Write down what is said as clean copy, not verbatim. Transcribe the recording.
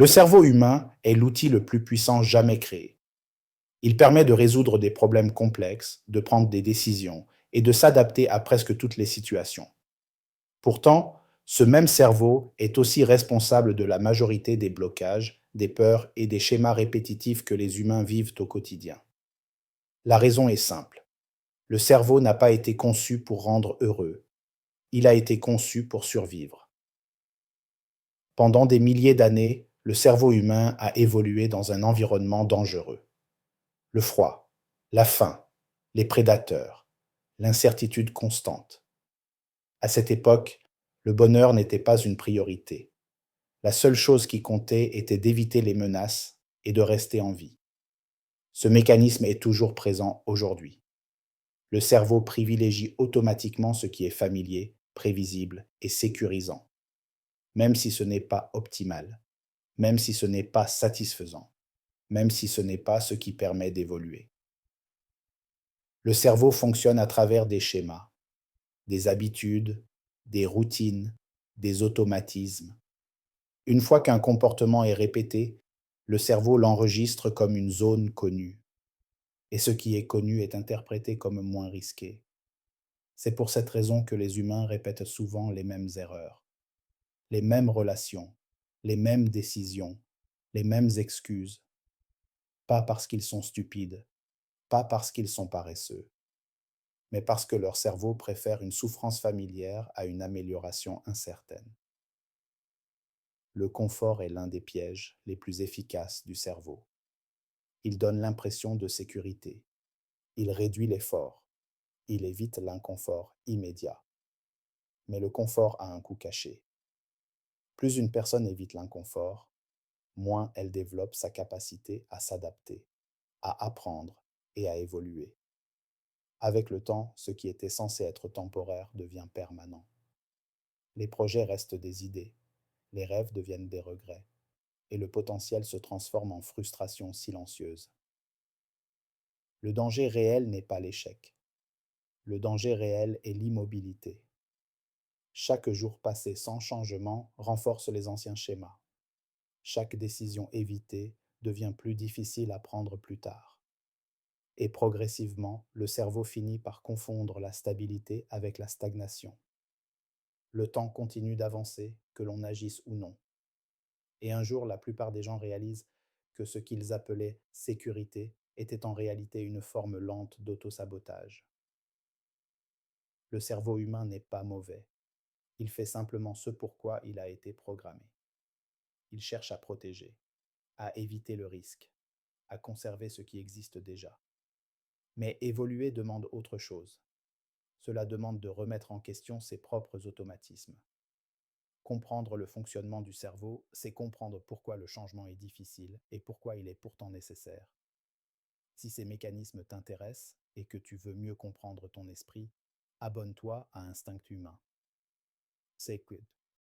Le cerveau humain est l'outil le plus puissant jamais créé. Il permet de résoudre des problèmes complexes, de prendre des décisions et de s'adapter à presque toutes les situations. Pourtant, ce même cerveau est aussi responsable de la majorité des blocages, des peurs et des schémas répétitifs que les humains vivent au quotidien. La raison est simple. Le cerveau n'a pas été conçu pour rendre heureux. Il a été conçu pour survivre. Pendant des milliers d'années, le cerveau humain a évolué dans un environnement dangereux. Le froid, la faim, les prédateurs, l'incertitude constante. À cette époque, le bonheur n'était pas une priorité. La seule chose qui comptait était d'éviter les menaces et de rester en vie. Ce mécanisme est toujours présent aujourd'hui. Le cerveau privilégie automatiquement ce qui est familier, prévisible et sécurisant, même si ce n'est pas optimal, même si ce n'est pas satisfaisant, même si ce n'est pas ce qui permet d'évoluer. Le cerveau fonctionne à travers des schémas, des habitudes, des routines, des automatismes. Une fois qu'un comportement est répété, le cerveau l'enregistre comme une zone connue, et ce qui est connu est interprété comme moins risqué. C'est pour cette raison que les humains répètent souvent les mêmes erreurs, les mêmes relations, les mêmes décisions, les mêmes excuses, pas parce qu'ils sont stupides, pas parce qu'ils sont paresseux, mais parce que leur cerveau préfère une souffrance familière à une amélioration incertaine. Le confort est l'un des pièges les plus efficaces du cerveau. Il donne l'impression de sécurité. Il réduit l'effort. Il évite l'inconfort immédiat. Mais le confort a un coût caché. Plus une personne évite l'inconfort, moins elle développe sa capacité à s'adapter, à apprendre et à évoluer. Avec le temps, ce qui était censé être temporaire devient permanent. Les projets restent des idées, les rêves deviennent des regrets, et le potentiel se transforme en frustration silencieuse. Le danger réel n'est pas l'échec. Le danger réel est l'immobilité. Chaque jour passé sans changement renforce les anciens schémas. Chaque décision évitée devient plus difficile à prendre plus tard. Et progressivement, le cerveau finit par confondre la stabilité avec la stagnation. Le temps continue d'avancer, que l'on agisse ou non. Et un jour, la plupart des gens réalisent que ce qu'ils appelaient sécurité était en réalité une forme lente d'autosabotage. Le cerveau humain n'est pas mauvais. Il fait simplement ce pourquoi il a été programmé. Il cherche à protéger, à éviter le risque, à conserver ce qui existe déjà. Mais évoluer demande autre chose. Cela demande de remettre en question ses propres automatismes. Comprendre le fonctionnement du cerveau, c'est comprendre pourquoi le changement est difficile et pourquoi il est pourtant nécessaire. Si ces mécanismes t'intéressent et que tu veux mieux comprendre ton esprit, abonne-toi à Instinct Humain. Sacred.